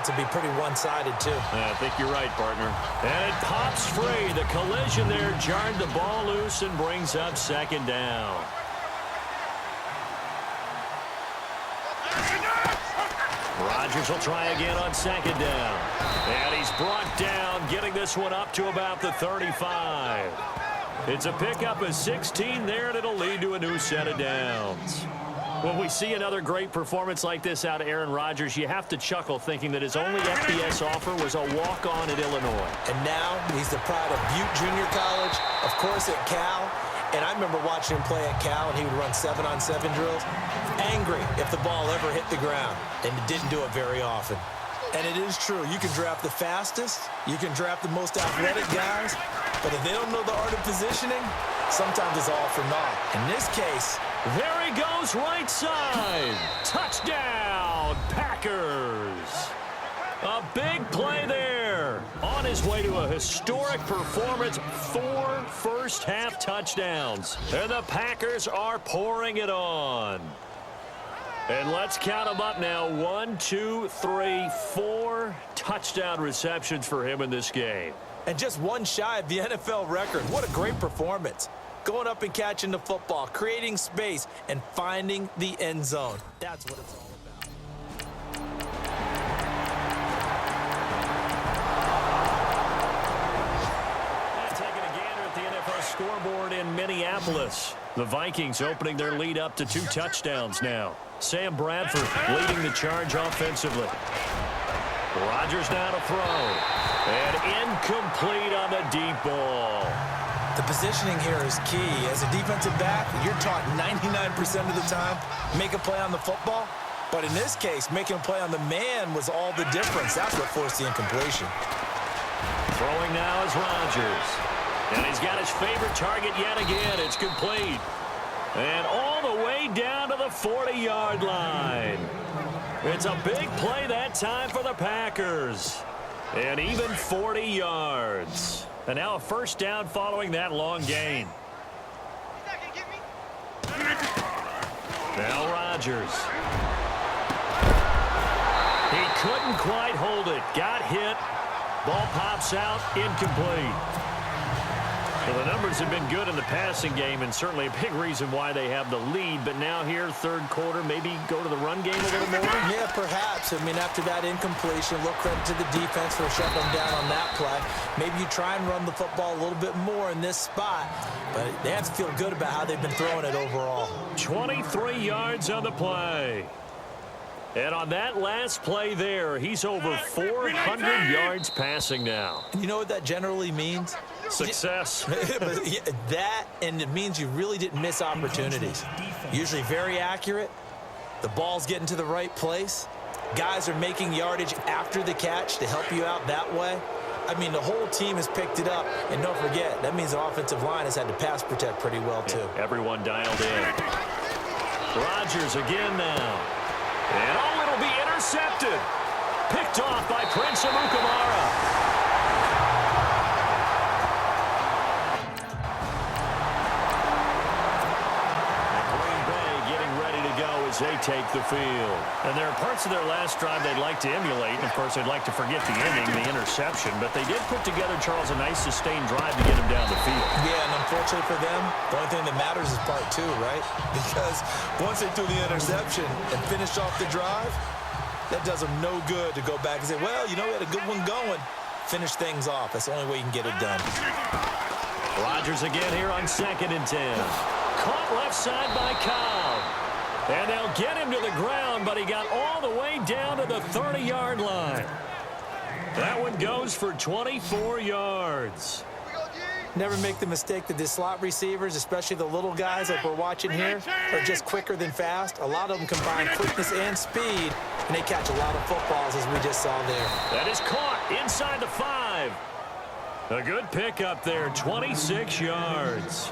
to be pretty one-sided, too. I think you're right, partner. And it pops free. The collision there jarred the ball loose and brings up second down. Rodgers will try again on second down. And he's brought down, getting this one up to about the 35. It's a pickup of 16 there, and it'll lead to a new set of downs. When we see another great performance like this out of Aaron Rodgers, you have to chuckle thinking that his only FBS offer was a walk-on at Illinois. And now he's the pride of Butte Junior College, of course at Cal. And I remember watching him play at Cal, and he would run 7-on-7 drills. Angry if the ball ever hit the ground, and it didn't do it very often. And it is true. You can draft the fastest. You can draft the most athletic guys. But if they don't know the art of positioning, sometimes it's all for naught. In this case, there he goes right side. Touchdown, Packers. A big play there. On his way to a historic performance, 4 first-half touchdowns. And the Packers are pouring it on. And let's count them up now. 1, 2, 3, 4 touchdown receptions for him in this game. And just one shy of the NFL record. What a great performance. Going up and catching the football, creating space, and finding the end zone. That's what it's all about. Taking a gander at the NFL scoreboard in Minneapolis. The Vikings opening their lead up to 2 touchdowns now. Sam Bradford leading the charge offensively. Rodgers now to throw. And incomplete on the deep ball. The positioning here is key. As a defensive back, you're taught 99% of the time, make a play on the football. But in this case, making a play on the man was all the difference. That's what forced the incompletion. Throwing now is Rodgers. And he's got his favorite target yet again. It's complete. And all the way down to the 40-yard line. It's a big play that time for the Packers. And even 40 yards. And now a first down following that long gain. Now Rodgers. He couldn't quite hold it. Got hit. Ball pops out. Incomplete. Well, the numbers have been good in the passing game, and certainly a big reason why they have the lead. But now here, third quarter, maybe go to the run game a little more? Yeah, perhaps. I mean, after that incompletion, a little credit to the defense for shutting them down on that play. Maybe you try and run the football a little bit more in this spot. But they have to feel good about how they've been throwing it overall. 23 yards on the play. And on that last play there, he's over 400 yards passing now. You know what that generally means? Success. That, and it means you really didn't miss opportunities. Usually very accurate. The ball's getting to the right place. Guys are making yardage after the catch to help you out that way. I mean, the whole team has picked it up. And don't forget, that means the offensive line has had to pass protect pretty well, too. Yeah, everyone dialed in. Rodgers again now. And oh, it'll be intercepted. Picked off by Prince Amukamara. As they take the field. And there are parts of their last drive they'd like to emulate. And of course, they'd like to forget the ending, the interception. But they did put together, Charles, a nice sustained drive to get him down the field. Yeah, and unfortunately for them, the only thing that matters is part 2, right? Because once they threw the interception and finished off the drive, that does them no good to go back and say, well, you know, we had a good one going. Finish things off. That's the only way you can get it done. Rodgers again here on 2nd and 10. Caught left side by Cobb. And they'll get him to the ground, but he got all the way down to the 30-yard line. That one goes for 24 yards. Never make the mistake that the slot receivers, especially the little guys like we're watching here, are just quicker than fast. A lot of them combine quickness and speed, and they catch a lot of footballs, as we just saw there. That is caught inside the 5. A good pickup there, 26 yards.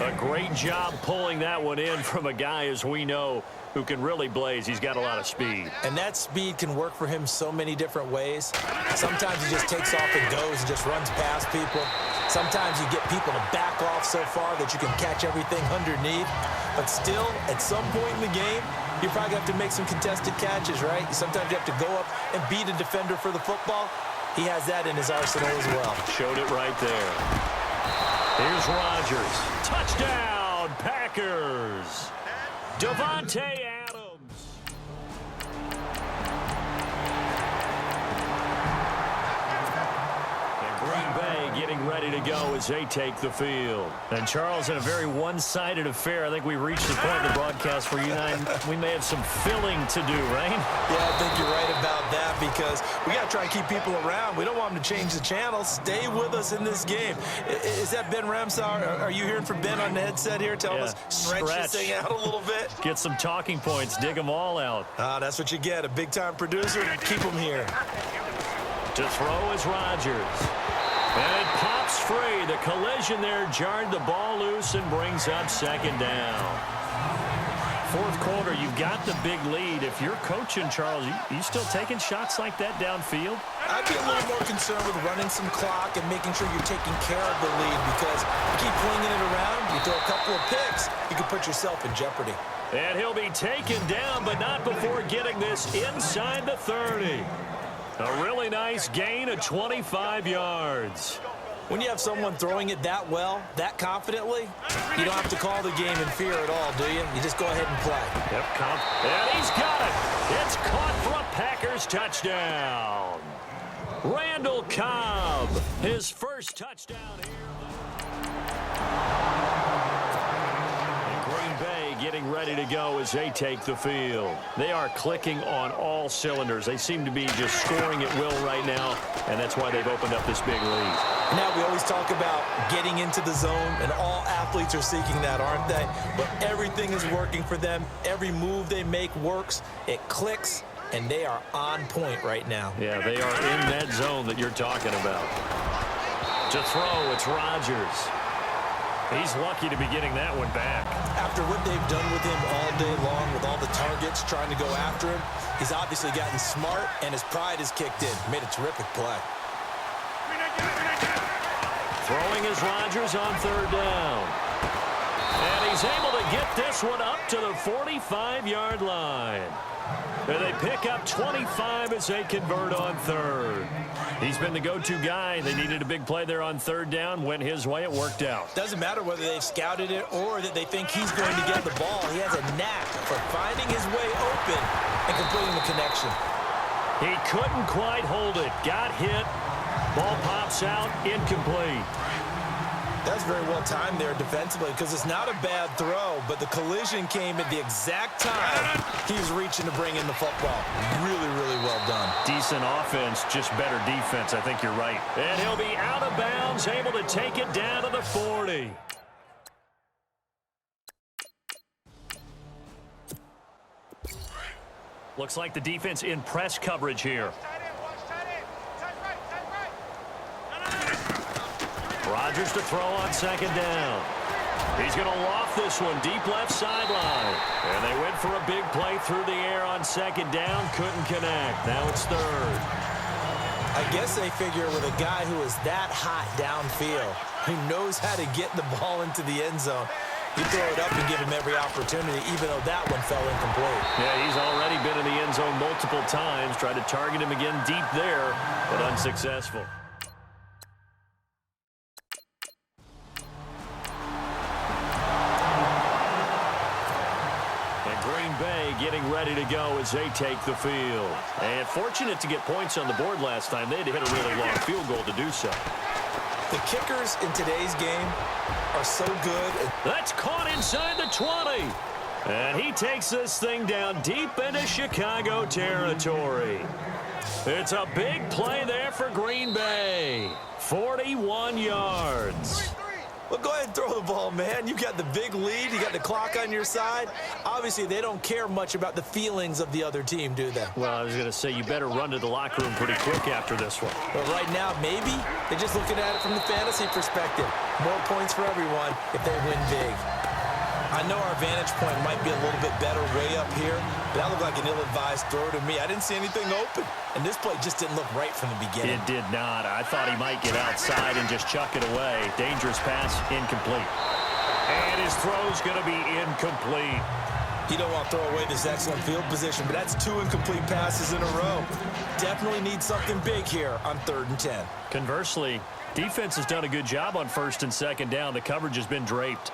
A great job pulling that one in from a guy, as we know, who can really blaze. He's got a lot of speed. And that speed can work for him so many different ways. Sometimes he just takes off and goes and just runs past people. Sometimes you get people to back off so far that you can catch everything underneath. But still, at some point in the game, You probably have to make some contested catches, right? Sometimes you have to go up and beat a defender for the football. He has that in his arsenal as well. Showed it right there. Here's Rodgers. Touchdown, Packers. Davante Adams. Green Bay getting ready to go as they take the field. And Charles, in a very one-sided affair, I think we reached the point in the broadcast where you and I, we may have some filling to do, right? Yeah, I think you're right about that because we got to try and keep people around. We don't want them to change the channel. Stay with us in this game. Is that Ben Ramsar? Are you hearing from Ben on the headset here telling us stretch this thing out a little bit? Get some talking points. Dig them all out. That's what you get. A big-time producer. Keep them here. To throw is Rodgers. And it pops free. The collision there jarred the ball loose and brings up second down. Fourth quarter, you've got the big lead. If you're coaching, Charles, you still taking shots like that downfield? I'd be a little more concerned with running some clock and making sure you're taking care of the lead because you keep flinging it around, you throw a couple of picks, you can put yourself in jeopardy. And he'll be taken down, but not before getting this inside the 30. A really nice gain of 25 yards. When you have someone throwing it that well, that confidently, you don't have to call the game in fear at all, do you? You just go ahead and play. Yep, and he's got it. It's caught for a Packers touchdown. Randall Cobb, his first touchdown here. Green Bay getting ready to go as they take the field. They are clicking on all cylinders. They seem to be just scoring at will right now, and that's why they've opened up this big lead. Now, we always talk about getting into the zone, and all athletes are seeking that, aren't they? But everything is working for them. Every move they make works. It clicks, and they are on point right now. Yeah, they are in that zone that you're talking about. To throw, it's Rodgers. He's lucky to be getting that one back. After what they've done with him all day long with all the targets trying to go after him, he's obviously gotten smart, and his pride has kicked in. Made a terrific play. Throwing is Rodgers on third down. And he's able to get this one up to the 45-yard line. And they pick up 25 as they convert on third. He's been the go-to guy. They needed a big play there on third down. Went his way. It worked out. Doesn't matter whether they've scouted it or that they think he's going to get the ball. He has a knack for finding his way open and completing the connection. He couldn't quite hold it. Got hit. Ball pops out. Incomplete. That's very well timed there defensively because it's not a bad throw, but the collision came at the exact time he was reaching to bring in the football. Really, really well done. Decent offense, just better defense. I think you're right. And he'll be out of bounds, able to take it down to the 40. Looks like the defense in press coverage here. Rodgers to throw on second down. He's going to loft this one deep left sideline. And they went for a big play through the air on second down. Couldn't connect. Now it's third. I guess they figure with a guy who is that hot downfield, who knows how to get the ball into the end zone, you throw it up and give him every opportunity, even though that one fell incomplete. Yeah, he's already been in the end zone multiple times. Tried to target him again deep there, but unsuccessful. Getting ready to go as they take the field. And fortunate to get points on the board last time. They had to hit a really long field goal to do so. The kickers in today's game are so good. That's caught inside the 20. And he takes this thing down deep into Chicago territory. It's a big play there for Green Bay. 41 yards. Well, go ahead and throw the ball, man. You got the big lead. You got the clock on your side. Obviously, they don't care much about the feelings of the other team, do they? Well, I was going to say, you better run to the locker room pretty quick after this one. But right now, maybe they're just looking at it from the fantasy perspective. More points for everyone if they win big. I know our vantage point might be a little bit better way up here, but that looked like an ill-advised throw to me. I didn't see anything open, and this play just didn't look right from the beginning. It did not. I thought he might get outside and just chuck it away. Dangerous pass, incomplete. And his throw's going to be incomplete. You don't want to throw away this excellent field position, but that's 2 incomplete passes in a row. Definitely need something big here on 3rd and 10. Conversely, defense has done a good job on 1st and 2nd down. The coverage has been draped.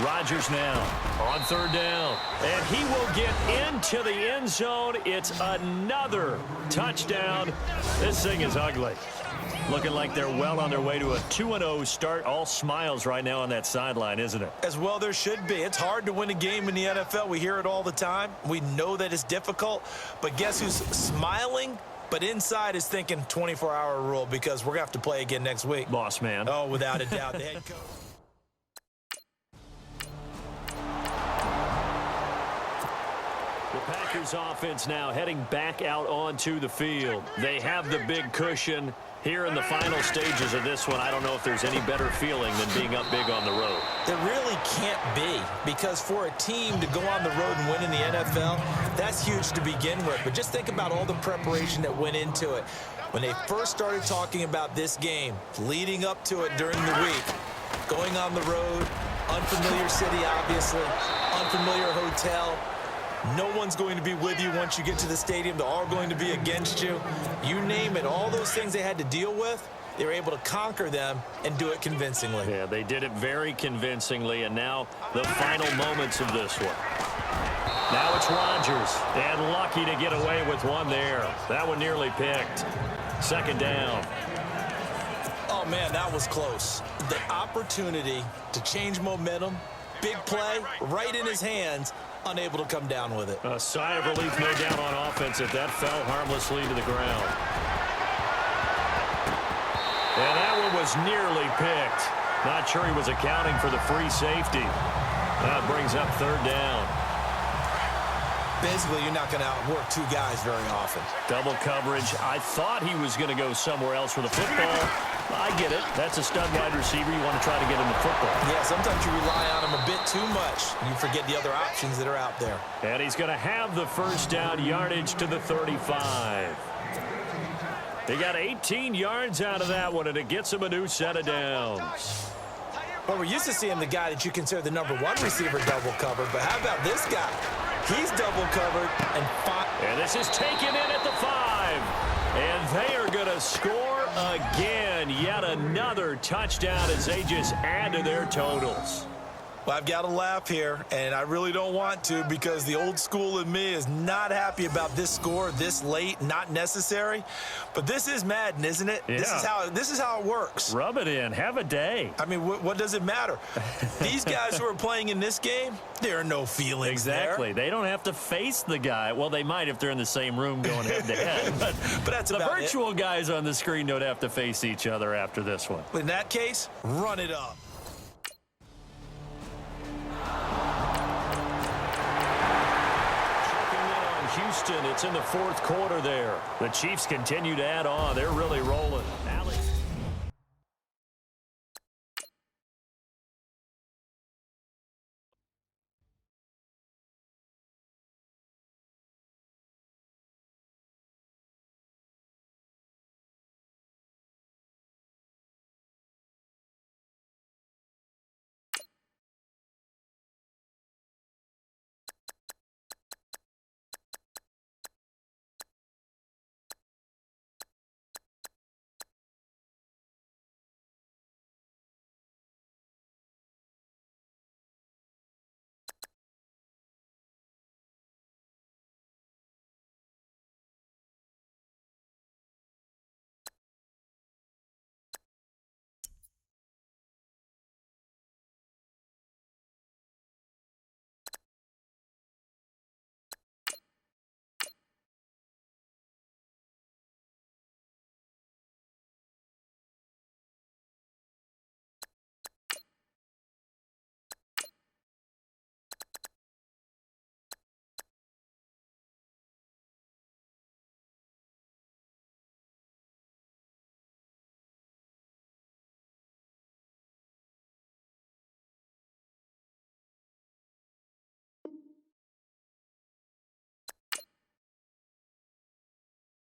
Rodgers now on 3rd down. And he will get into the end zone. It's another touchdown. This thing is ugly. Looking like they're well on their way to a 2-0 start. All smiles right now on that sideline, isn't it? As well there should be. It's hard to win a game in the NFL. We hear it all the time. We know that it's difficult. But guess who's smiling? But inside is thinking 24-hour rule because we're going to have to play again next week. Boss man. Oh, without a doubt. The head coach. The Packers offense now heading back out onto the field. They have the big cushion. Here in the final stages of this one, I don't know if there's any better feeling than being up big on the road. There really can't be, because for a team to go on the road and win in the NFL, that's huge to begin with. But just think about all the preparation that went into it. When they first started talking about this game, leading up to it during the week, going on the road, unfamiliar city, obviously, unfamiliar hotel. No one's going to be with you once you get to the stadium. They're all going to be against you. You name it, all those things they had to deal with, they were able to conquer them and do it convincingly. Yeah, they did it very convincingly, and now the final moments of this one. Now it's Rodgers, and lucky to get away with one there. That one nearly picked. 2nd down. Oh, man, that was close. The opportunity to change momentum, big play, right in his hands, unable to come down with it. A sigh of relief, no doubt, on offense if that fell harmlessly to the ground. And that one was nearly picked. Not sure he was accounting for the free safety. That brings up 3rd down. Basically, you're not going to outwork 2 guys very often. Double coverage. I thought he was going to go somewhere else with the football. I get it. That's a stud wide receiver. You want to try to get him the football. Yeah, sometimes you rely on him a bit too much. You forget the other options that are out there. And he's going to have the 1st down, yardage to the 35. They got 18 yards out of that one, and it gets him a new set of downs. Well, we're used to seeing the guy that you consider the #1 receiver double covered, but how about this guy? He's double covered and fine. And this is taken in at the 5. And they are going to score again. Yet another touchdown as they just add to their totals. Well, I've got to laugh here, and I really don't want to because the old school in me is not happy about this score this late, not necessary. But this is Madden, isn't it? Yeah. This is how it works. Rub it in. Have a day. I mean, what does it matter? These guys who are playing in this game, there are no feelings exactly. there. They don't have to face the guy. Well, they might if they're in the same room going head-to-head. But that's the about virtual guys on the screen don't have to face each other after this one. In that case, run it up. Houston, it's in the 4th quarter there. The Chiefs continue to add on. They're really rolling. Alex.